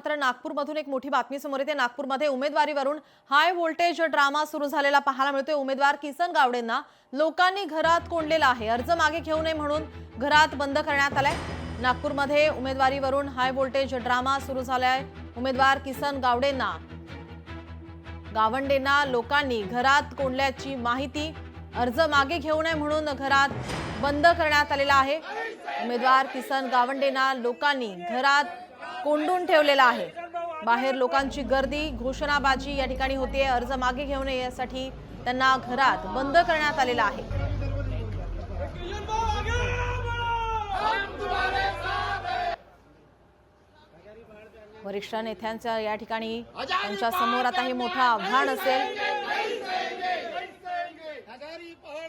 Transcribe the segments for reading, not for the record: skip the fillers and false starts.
मात्र नागपूरमधून एक मोठी बातमी समोर येते। नागपूरमध्ये उमेदवारीवरून हाय व्होल्टेज ड्रामा सुरू झालेला पाहायला मिळतोय। उमेदवार किसन गावडेंना लोकांनी घरात कोंडलेला आहे। अर्ज मागे घेऊ नये म्हणून घरात बंद करण्यात आलाय। नागपूरमध्ये उमेदवारीवरून हाय व्होल्टेज ड्रामा सुरू झालाय। उमेदवार किसन गावडेंना लोकांनी घरात कोंडल्याची माहिती। अर्ज मागे घेऊ नये म्हणून घरात बंद करण्यात आलेला आहे। उमेदवार किसन गावडेंना लोकांनी घरात कोंडून ठेवलेला आहे। बाहेर लोकांची गर्दी, घोषणाबाजी या ठिकाणी होते। अर्ज मागे घेऊ नये यासाठी त्यांना घरात बंद करण्यात आलेला आहे। वरिष्ठ नेत्यांच्या या ठिकाणी त्यांच्या समोर आता हे मोठं आव्हान असेल।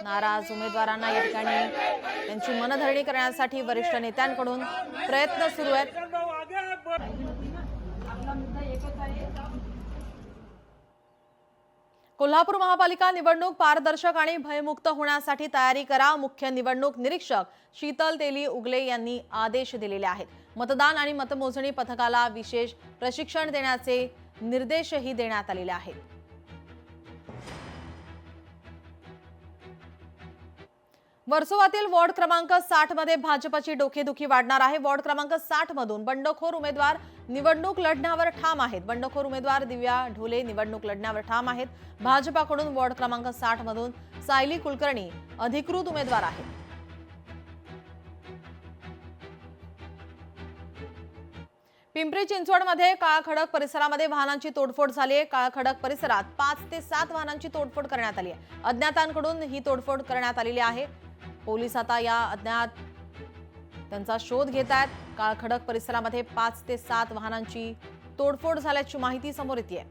नाराज उमेदवारांना या ठिकाणी त्यांची मनधरणी करण्यासाठी वरिष्ठ नेत्यांकडून प्रयत्न सुरू आहेत। कोल्हापूर महापालिका निवडणूक पारदर्शक आणि भयमुक्त होण्यासाठी तयारी करा। मुख्य निवडणूक निरीक्षक शीतल तेली उगले यांनी आदेश दिलेले आहेत। मतदान आणि मतमोजणी पथकाला विशेष प्रशिक्षण देण्याचे निर्देशही देण्यात आलेले आहेत। वर्सोवातील वॉर्ड क्रमांक 60 मध्ये भाजपची डोकेदुखी वाढणार आहे। वॉर्ड क्रमांक 60 मधून बंडखोर उमेदवार निवडणूक लढण्यावर ठाम आहेत। बंडखोर उमेदवार दिव्या ढोले निवडणूक लढण्यावर ठाम आहेत। भाजपाकडून वॉर्ड क्रमांक 60 मधून सायली कुलकर्णी अधिकृत उमेदवार आहेत। पिंपरी चिंचवडमध्ये काळखडक परिसरामध्ये वाहनांची तोडफोड झाली आहे। काळखडक परिसरात 5 ते 7 वाहनांची तोडफोड करण्यात आली आहे। अज्ञातांकडून ही तोडफोड करण्यात आलेली आहे। पोलीस आता या अज्ञात त्यांचा शोध घेत आहेत। काळखडक परिसरामध्ये 5 ते 7 वाहनांची तोडफोड झाल्याची माहिती समोर येते।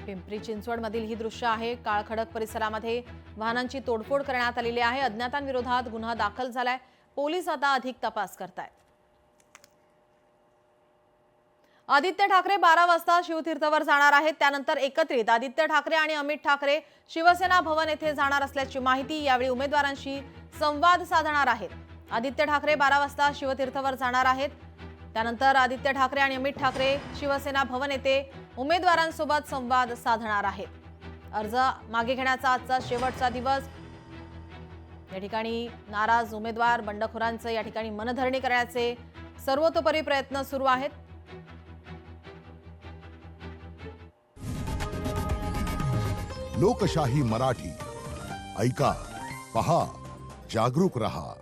पिंपरी चिंचवड मधील ही दृश्य आहे। काळखडक परिसरामध्ये वाहनांची तोडफोड करण्यात आलेली आहे। अज्ञातांविरोधात गुन्हा दाखल झालाय। पोलीस आता अधिक तपास करतायत। आदित्य ठाकरे 12 वाजता शिवतीर्थवर जाणार आहेत। त्यानंतर एकत्रित आदित्य ठाकरे आणि अमित ठाकरे शिवसेना भवन येथे जाणार असल्याची माहिती। यावेळी उमेदवारांशी संवाद साधणार आहेत। आदित्य ठाकरे 12 वाजता शिवतीर्थवर जाणार आहेत। त्यानंतर आदित्य ठाकरे आणि अमित ठाकरे शिवसेना भवन येथे उमेदवारांसोबत संवाद साधणार आहेत। अर्ज मागे घेण्याचा आजचा शेवटचा दिवस। या ठिकाणी नाराज उमेदवार बंडखोरांचे या ठिकाणी मनधरणी करण्याचे सर्वतोपरी प्रयत्न सुरू आहेत। लोकशाही मराठी ऐका, पहा, जागरूक रहा।